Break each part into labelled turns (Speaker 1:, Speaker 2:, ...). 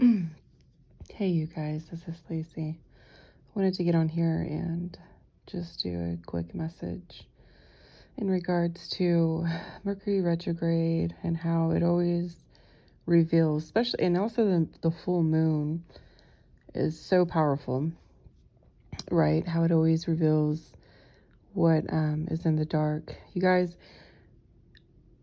Speaker 1: Hey, you guys, this is Lacey. I wanted to get on here and just do a quick message in regards to Mercury retrograde and how it always reveals, especially, and also the full moon is so powerful, right? How it always reveals what is in the dark. You guys,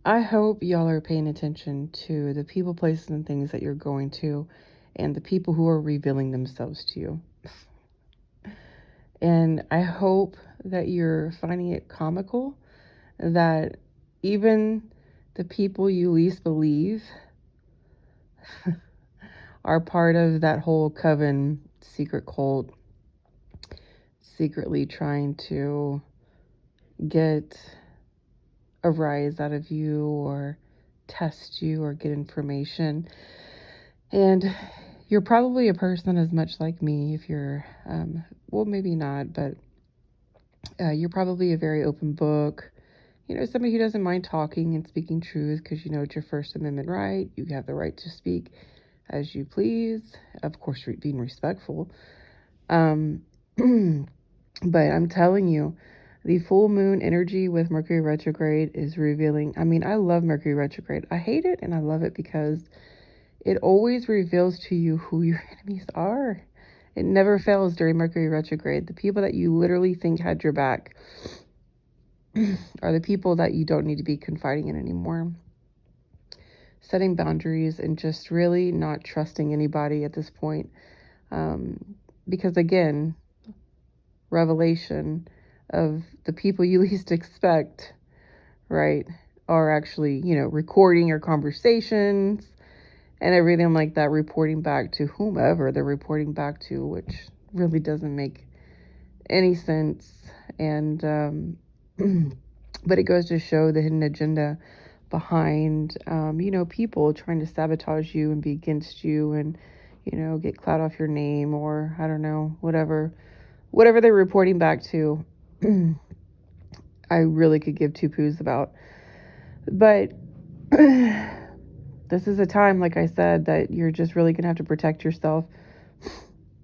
Speaker 1: I hope y'all are paying attention to the people, places, and things that you're going to and the people who are revealing themselves to you. And I hope that you're finding it comical that even the people you least believe are part of that whole coven secret cult, secretly trying to get a rise out of you or test you or get information. And you're probably a person as much like me if you're, well, maybe not, but you're probably a very open book. You know, somebody who doesn't mind talking and speaking truth because you know it's your First Amendment right. You have the right to speak as you please. Of course, being respectful. But I'm telling you, the full moon energy with Mercury retrograde is revealing. I mean, I love Mercury retrograde. I hate it and I love it because it always reveals to you who your enemies are. It never fails during Mercury retrograde. The people that you literally think had your back are the people that you don't need to be confiding in anymore. Setting boundaries and just really not trusting anybody at this point. Because again, revelation of the people you least expect, right, are actually, recording your conversations and everything like that, reporting back to whomever they're reporting back to, which really doesn't make any sense. And, but it goes to show the hidden agenda behind, people trying to sabotage you and be against you and, get clout off your name or, I don't know, whatever they're reporting back to. I really could give two poos about. But this is a time, like I said, that you're just really going to have to protect yourself.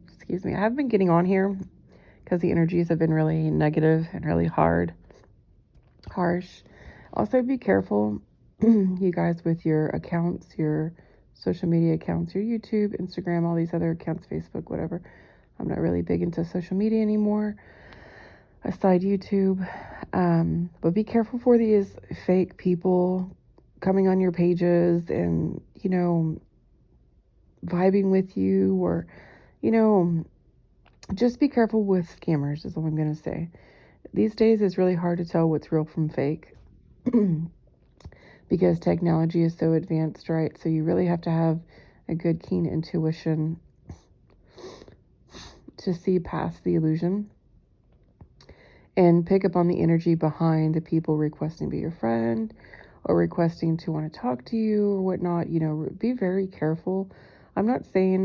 Speaker 1: Excuse me. I haven't been getting on here because the energies have been really negative and really harsh. Also, be careful, you guys, with your accounts, your social media accounts, your YouTube, Instagram, all these other accounts, Facebook, whatever. I'm not really big into social media anymore, aside YouTube. But be careful for these fake people coming on your pages and, vibing with you or, just be careful with scammers is all I'm going to say. These days, it's really hard to tell what's real from fake because technology is so advanced, right? So you really have to have a good, keen intuition to see past the illusion and pick up on the energy behind the people requesting to be your friend or requesting to want to talk to you or whatnot. Be very careful. I'm not saying,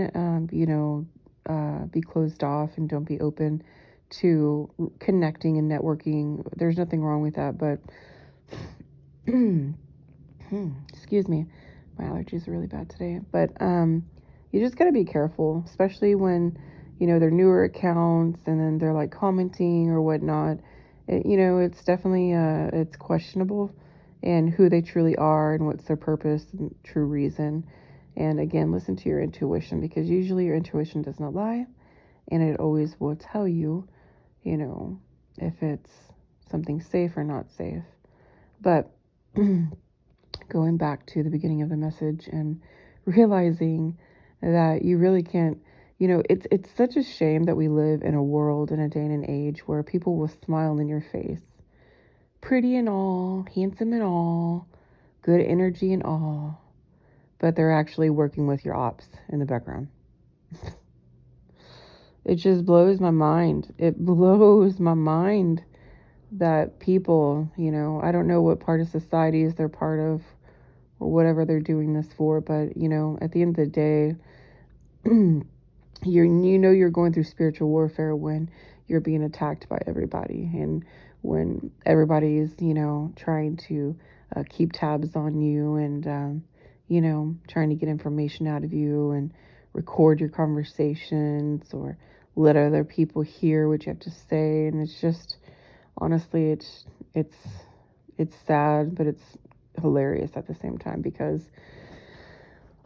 Speaker 1: be closed off and don't be open to connecting and networking. There's nothing wrong with that, but excuse me, my allergies are really bad today. But you just gotta be careful, especially when they're newer accounts and then they're like commenting or whatnot. It's definitely it's questionable and who they truly are and what's their purpose and true reason. And again, listen to your intuition because usually your intuition does not lie, and it always will tell you, if it's something safe or not safe. But going back to the beginning of the message and realizing that you really can't, it's such a shame that we live in a world in a day and an age where people will smile in your face, pretty and all, handsome and all, good energy and all, but they're actually working with your ops in the background. It just blows my mind. It blows my mind that people, I don't know what part of societies they're part of or whatever they're doing this for, but, at the end of the day, you're going through spiritual warfare when you're being attacked by everybody and when everybody's, trying to keep tabs on you and, trying to get information out of you and record your conversations or let other people hear what you have to say. And it's just, honestly, it's sad, but it's hilarious at the same time, because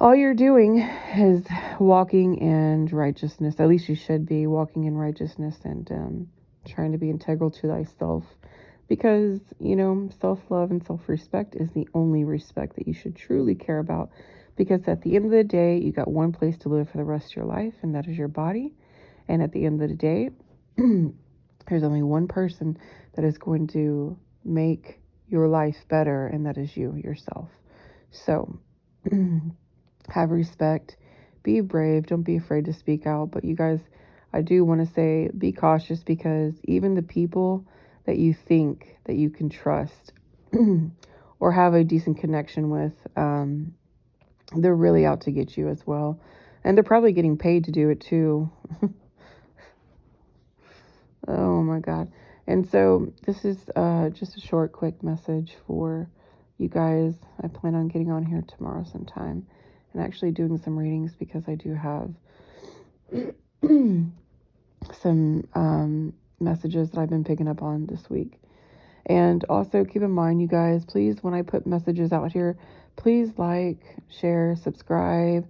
Speaker 1: all you're doing is walking in righteousness. At least you should be walking in righteousness and trying to be integral to thyself. Because, self-love and self-respect is the only respect that you should truly care about. Because at the end of the day, you got one place to live for the rest of your life, and that is your body. And at the end of the day, there's only one person that is going to make your life better, and that is you, yourself. So, have respect, be brave, don't be afraid to speak out. But you guys, I do want to say, be cautious, because even the people that you think that you can trust or have a decent connection with, they're really out to get you as well. And they're probably getting paid to do it too. Oh my God. And so this is just a short, quick message for you guys. I plan on getting on here tomorrow sometime and actually doing some readings, because I do have some messages that I've been picking up on this week. And also keep in mind, you guys, please, when I put messages out here, please like, share, subscribe,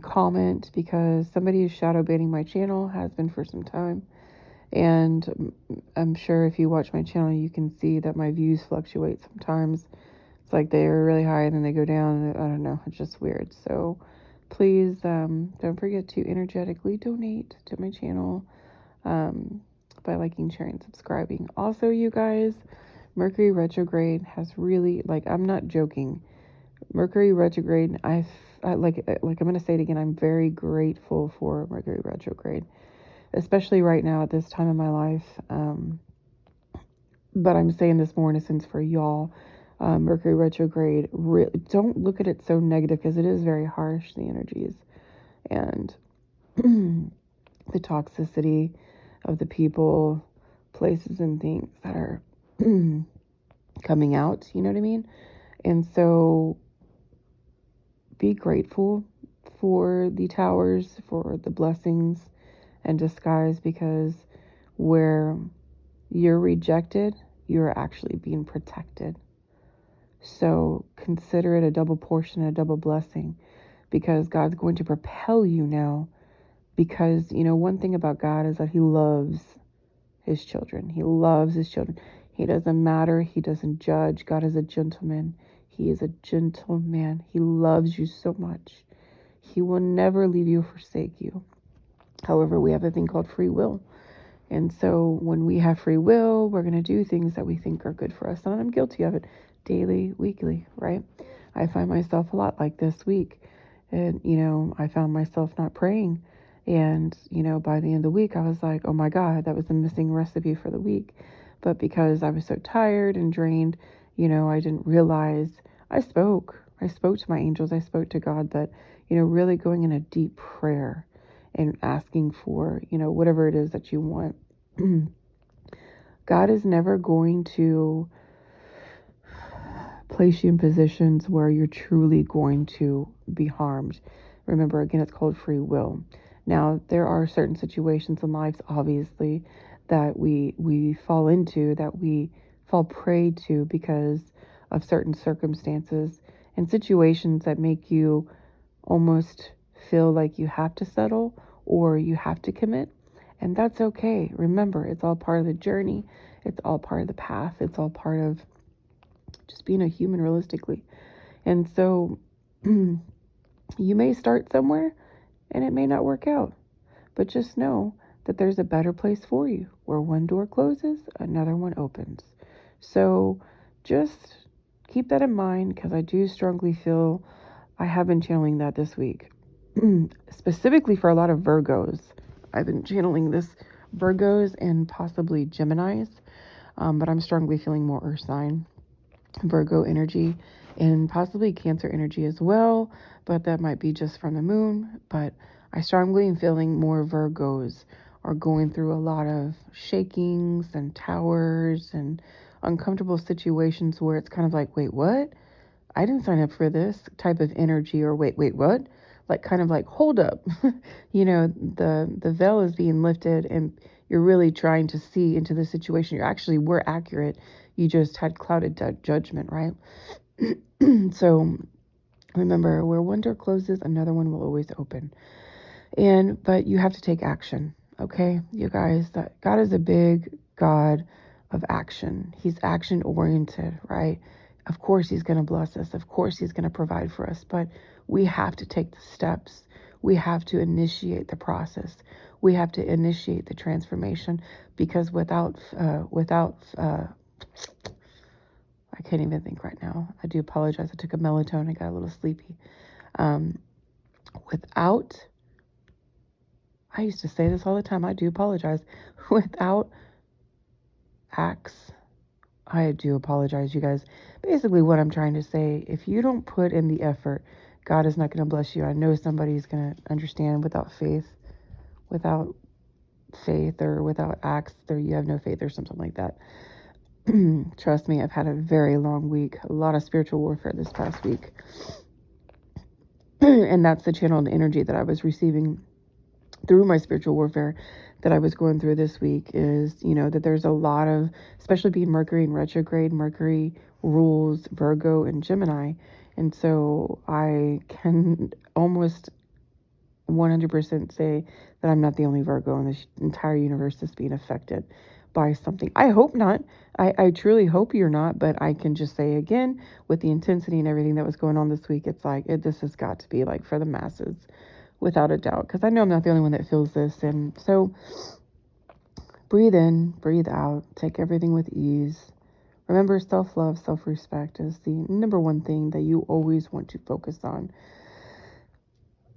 Speaker 1: comment, because somebody is shadow banning my channel, has been for some time. And I'm sure if you watch my channel, you can see that my views fluctuate sometimes. It's like they're really high and then they go down. I don't know. It's just weird. So please don't forget to energetically donate to my channel by liking, sharing, subscribing. Also, you guys, Mercury retrograde has really, I'm not joking. Mercury retrograde, I I'm going to say it again, I'm very grateful for Mercury retrograde, especially right now at this time in my life. But I'm saying this more in a sense for y'all. Mercury retrograde, don't look at it so negative, because it is very harsh, the energies and the toxicity of the people, places, and things that are coming out, you know what I mean? And so be grateful for the towers, for the blessings and disguise, because where you're rejected, you're actually being protected. So consider it a double portion, a double blessing, because God's going to propel you now. Because, one thing about God is that He loves His children. He loves His children. He doesn't matter. He doesn't judge. God is a gentleman. He is a gentleman. He loves you so much. He will never leave you or forsake you. However, we have a thing called free will. And so when we have free will, we're going to do things that we think are good for us. And I'm guilty of it daily, weekly, right? I find myself a lot like this week. And, I found myself not praying. And, by the end of the week, I was like, oh my God, that was the missing recipe for the week. But because I was so tired and drained, I didn't realize I spoke to my angels. I spoke to God, but, really going in a deep prayer and asking for, whatever it is that you want. God is never going to place you in positions where you're truly going to be harmed. Remember, again, it's called free will. Now, there are certain situations in life, obviously, that we fall into, that we fall prey to because of certain circumstances and situations that make you almost feel like you have to settle or you have to commit. And that's okay. Remember, it's all part of the journey. It's all part of the path. It's all part of just being a human realistically. And so you may start somewhere and it may not work out, but just know that there's a better place for you. Where one door closes, another one opens. So just keep that in mind, because I do strongly feel I have been channeling that this week. Specifically for a lot of Virgos. I've been channeling this Virgos and possibly Geminis, but I'm strongly feeling more Earth sign, Virgo energy, and possibly Cancer energy as well, but that might be just from the moon. But I strongly am feeling more Virgos are going through a lot of shakings and towers and uncomfortable situations where it's kind of like, wait, what? I didn't sign up for this type of energy, or wait, what? like kind of like, hold up, the veil is being lifted and you're really trying to see into the situation. You actually were accurate. You just had clouded judgment, right? So remember, where one door closes, another one will always open. But you have to take action. Okay, you guys, that God is a big God of action. He's action oriented, right? Of course, he's going to bless us. Of course, he's going to provide for us, but we have to take the steps. We have to initiate the process. We have to initiate the transformation, because without, I can't even think right now. I do apologize. I took a melatonin. I got a little sleepy. Without, I used to say this all the time. I do apologize. Without acts, I do apologize, you guys. Basically, what I'm trying to say, if you don't put in the effort, God is not going to bless you. I know somebody's going to understand without faith, or without acts, there you have no faith or something like that. Trust me, I've had a very long week, a lot of spiritual warfare this past week. And that's the channeled energy that I was receiving through my spiritual warfare that I was going through this week, is, that there's a lot of, especially being Mercury in retrograde, Mercury rules Virgo and Gemini. And so I can almost 100% say that I'm not the only Virgo in this entire universe that's being affected by something. I hope not. I truly hope you're not, but I can just say again, with the intensity and everything that was going on this week, it's like, this has got to be like for the masses, without a doubt, because I know I'm not the only one that feels this. And so breathe in, breathe out, take everything with ease. Remember, self-love, self-respect is the number one thing that you always want to focus on.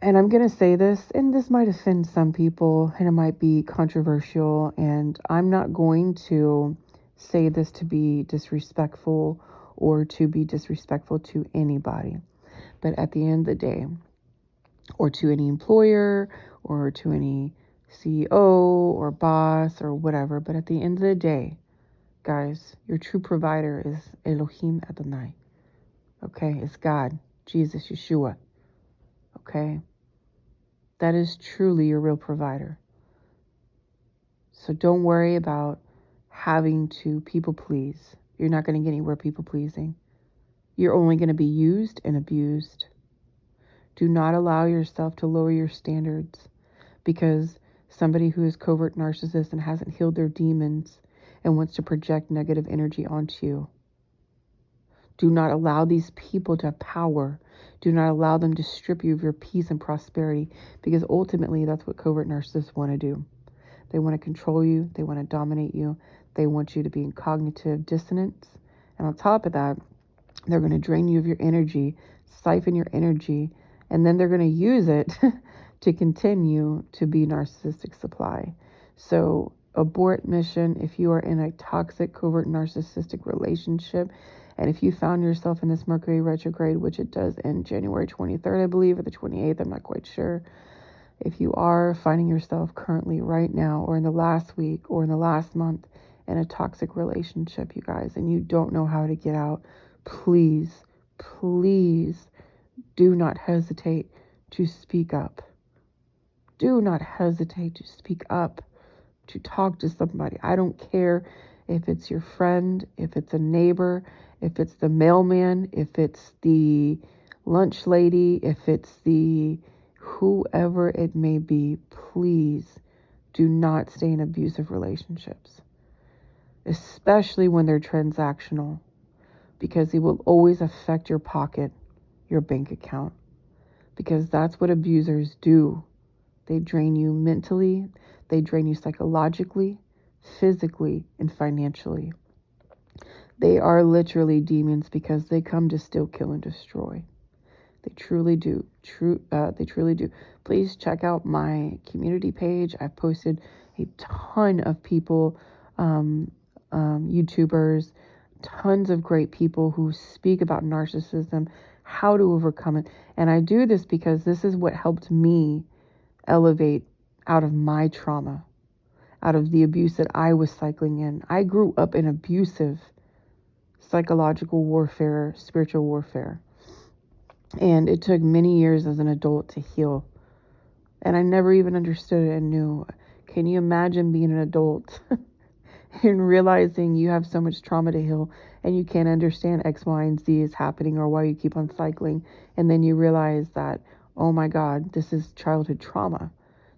Speaker 1: And I'm going to say this, and this might offend some people, and it might be controversial, and I'm not going to say this to be disrespectful or to be disrespectful to anybody. But at the end of the day, or to any employer, or to any CEO or boss or whatever. But at the end of the day, guys, your true provider is Elohim Adonai. Okay? It's God, Jesus, Yeshua. Okay? That is truly your real provider. So don't worry about having to people please. You're not going to get anywhere people pleasing. You're only going to be used and abused. Do not allow yourself to lower your standards because somebody who is covert narcissist and hasn't healed their demons and wants to project negative energy onto you. Do not allow these people to have power. Do not allow them to strip you of your peace and prosperity, because ultimately that's what covert narcissists want to do. They want to control you. They want to dominate you. They want you to be in cognitive dissonance. And on top of that, they're going to drain you of your energy, siphon your energy, and then they're going to use it to continue to be narcissistic supply. So abort mission if you are in a toxic, covert, narcissistic relationship. And if you found yourself in this Mercury retrograde, which it does end January 23rd, I believe, or the 28th, I'm not quite sure. If you are finding yourself currently right now, or in the last week, or in the last month, in a toxic relationship, you guys, and you don't know how to get out, please, please do not hesitate to speak up. Do not hesitate to speak up, to talk to somebody. I don't care if it's your friend, if it's a neighbor, if it's the mailman, if it's the lunch lady, if it's the whoever it may be. Please do not stay in abusive relationships, especially when they're transactional, because it will always affect your pocket, your bank account, because that's what abusers do. They drain you mentally, they drain you psychologically, physically, and financially. They are literally demons because they come to steal, kill, and destroy. They truly do. They truly do. Please check out my community page. I've posted a ton of people, YouTubers, tons of great people who speak about narcissism, how to overcome it. And I do this because this is what helped me elevate out of my trauma, out of the abuse that I was cycling in. I grew up in abusive psychological warfare, spiritual warfare. And it took many years as an adult to heal. And I never even understood it and knew. Can you imagine being an adult and realizing you have so much trauma to heal and you can't understand X, Y, and Z is happening or why you keep on cycling? And then you realize that, oh my God, this is childhood trauma.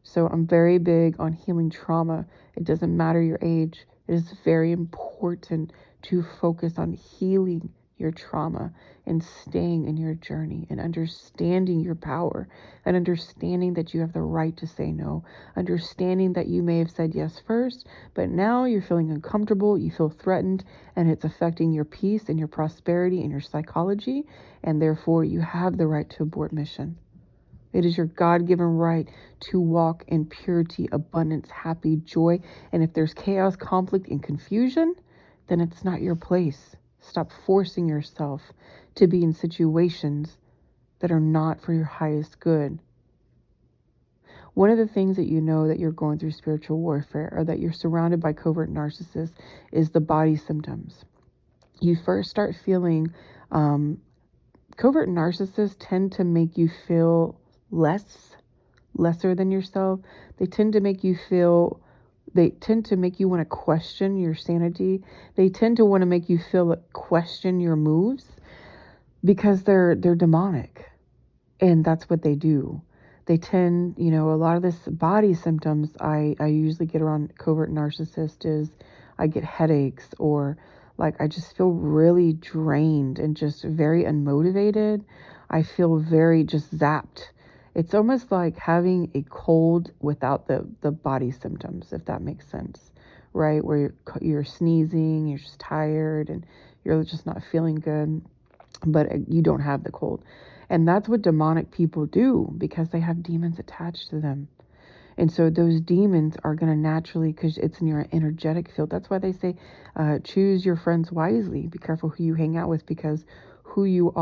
Speaker 1: So I'm very big on healing trauma. It doesn't matter your age. It is very important to focus on healing your trauma and staying in your journey and understanding your power and understanding that you have the right to say no, understanding that you may have said yes first, but now you're feeling uncomfortable, you feel threatened, and it's affecting your peace and your prosperity and your psychology, and therefore you have the right to abort mission. It is your God-given right to walk in purity, abundance, happy, joy. And if there's chaos, conflict, and confusion, then it's not your place. Stop forcing yourself to be in situations that are not for your highest good. One of the things that you know that you're going through spiritual warfare or that you're surrounded by covert narcissists is the body symptoms. You first start feeling, covert narcissists tend to make you feel lesser than yourself. They tend to make you want to question your sanity. They tend to want to make you question your moves because they're demonic. And that's what they do. They tend, a lot of this body symptoms I usually get around covert narcissist is I get headaches, or like I just feel really drained and just very unmotivated. I feel very just zapped. It's almost like having a cold without the body symptoms, if that makes sense, right? Where you're sneezing, you're just tired, and you're just not feeling good, but you don't have the cold. And that's what demonic people do because they have demons attached to them. And so those demons are going to naturally, because it's in your energetic field. That's why they say, choose your friends wisely. Be careful who you hang out with, because who you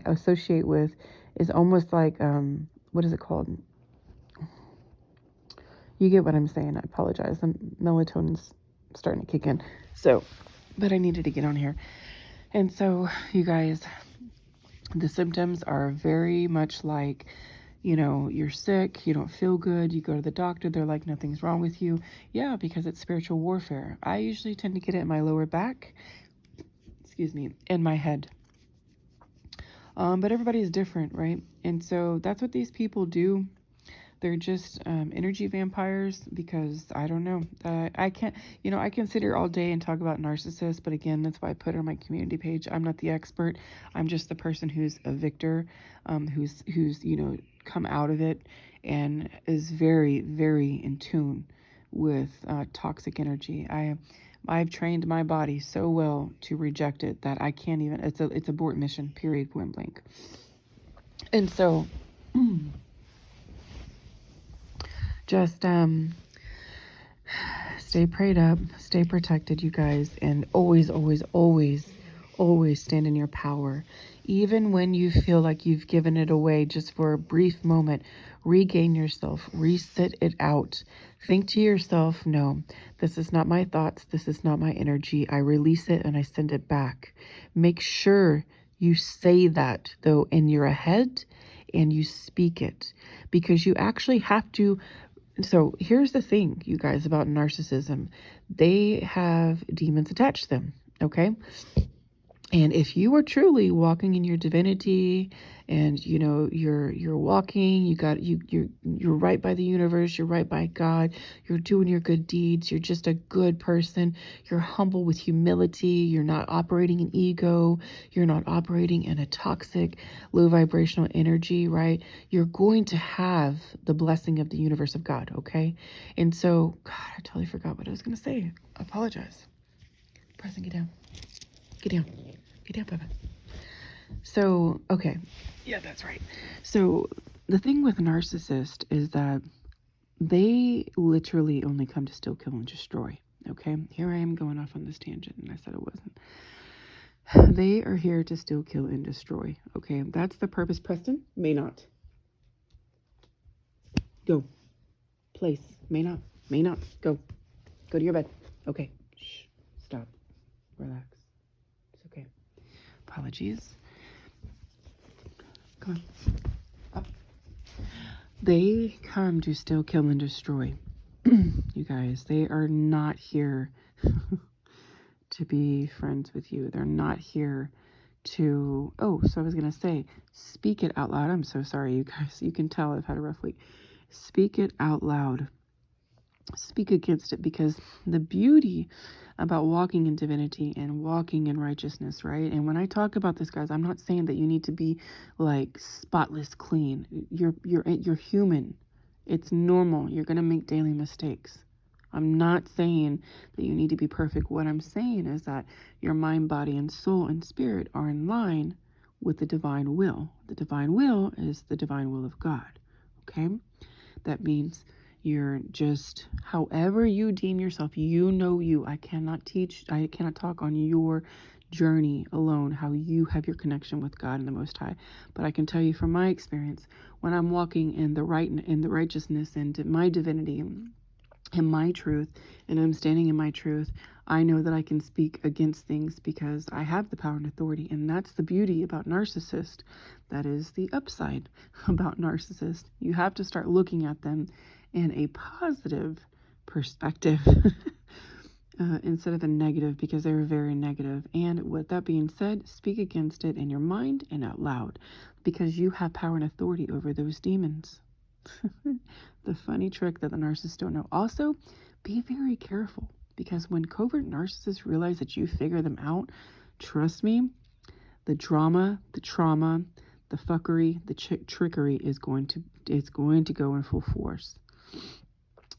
Speaker 1: associate with is almost like, what is it called? You get what I'm saying. I apologize. The melatonin's starting to kick in. So, but I needed to get on here. And so you guys, the symptoms are very much like, you're sick, you don't feel good, you go to the doctor, they're like, nothing's wrong with you. Yeah, because it's spiritual warfare. I usually tend to get it in my lower back, and my head. But everybody's different, right? And so that's what these people do. They're just energy vampires, because I don't know. I can't, I can sit here all day and talk about narcissists, but again, that's why I put it on my community page. I'm not the expert. I'm just the person who's a victor, who's come out of it and is very, very in tune with toxic energy. I've trained my body so well to reject it that I can't even. It's abort mission. Period. Point blank. And so. Just stay prayed up, stay protected, you guys, and always, always, always, always stand in your power. Even when you feel like you've given it away, just for a brief moment, regain yourself, reset it out. Think to yourself, no, this is not my thoughts, this is not my energy. I release it and I send it back. Make sure you say that, though, in your head, and you speak it, because you actually have to. So here's the thing, you guys, about narcissism. They have demons attached to them, okay? And if you are truly walking in your divinity, and you're walking, you're right by the universe, you're right by God, you're doing your good deeds, you're just a good person, you're humble with humility, you're not operating in ego, you're not operating in a toxic, low vibrational energy, right? You're going to have the blessing of the universe of God, okay? And so, God, I totally forgot what I was going to say. I apologize. Preston, get down. Get down. Get down, Papa. So, okay. Yeah, that's right. So, the thing with narcissists is that they literally only come to steal, kill, and destroy. Okay? Here I am going off on this tangent, and I said it wasn't. They are here to steal, kill, and destroy. Okay? That's the purpose. Preston, may not. Go. Place. May not. May not. Go. Go to your bed. Okay. Shh. Stop. Relax. It's okay. Apologies. Come on. Up. They come to steal, kill, and destroy. You guys, they are not here to be friends with you. They're not here to, oh, so I was going to say, speak it out loud. I'm so sorry, you guys. You can tell I've had a rough week. Speak it out loud. Speak against it, because the beauty about walking in divinity and walking in righteousness, right? And when I talk about this, guys, I'm not saying that you need to be like spotless clean. You're human. It's normal. You're going to make daily mistakes. I'm not saying that you need to be perfect. What I'm saying is that your mind, body, and soul and spirit are in line with the divine will. The divine will is the divine will of God. Okay? That means you're just, however you deem yourself, you know you. I cannot talk on your journey alone, how you have your connection with God and the Most High. But I can tell you from my experience, when I'm walking in the righteousness and my divinity and my truth, and I'm standing in my truth, I know that I can speak against things because I have the power and authority. And that's the beauty about narcissist. That is the upside about narcissist. You have to start looking at them in a positive perspective instead of a negative, because they're very negative. And with that being said, speak against it in your mind and out loud, because you have power and authority over those demons. The funny trick that the narcissists don't know. Also, be very careful, because when covert narcissists realize that you figure them out, trust me, the drama, the trauma, the fuckery, the trickery is going to go in full force.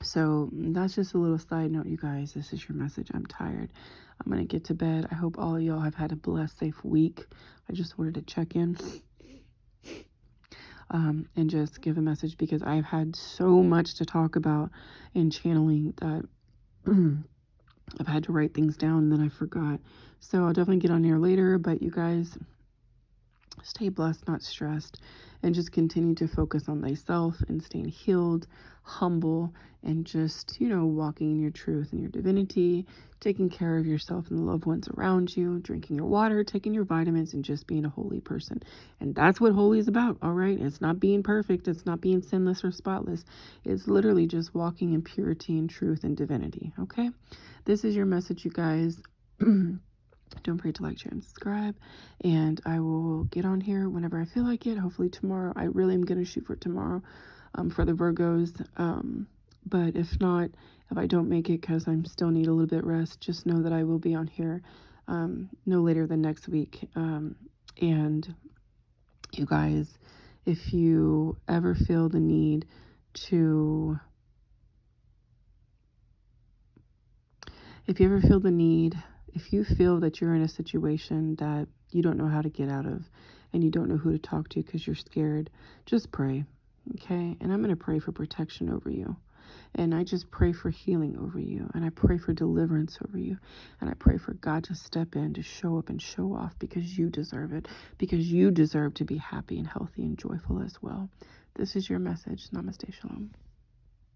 Speaker 1: So that's just a little side note, you guys. This is your message. I'm tired. I'm going to get to bed. I hope all of y'all have had a blessed, safe week. I just wanted to check in and just give a message, because I've had so much to talk about in channeling that I've had to write things down and then I forgot. So I'll definitely get on here later. But you guys, stay blessed, not stressed, and just continue to focus on thyself and staying healed, humble, and just, walking in your truth and your divinity, taking care of yourself and the loved ones around you, drinking your water, taking your vitamins, and just being a holy person. And that's what holy is about, all right? It's not being perfect. It's not being sinless or spotless. It's literally just walking in purity and truth and divinity, okay? This is your message, you guys. Don't forget to like, share, and subscribe. And I will get on here whenever I feel like it. Hopefully tomorrow. I really am going to shoot for tomorrow for the Virgos. But if not, if I don't make it because I still need a little bit rest, just know that I will be on here no later than next week. And you guys, if you ever feel the need to... If you feel that you're in a situation that you don't know how to get out of and you don't know who to talk to because you're scared, just pray, okay? And I'm going to pray for protection over you. And I just pray for healing over you. And I pray for deliverance over you. And I pray for God to step in, to show up and show off, because you deserve it. Because you deserve to be happy and healthy and joyful as well. This is your message. Namaste, Shalom.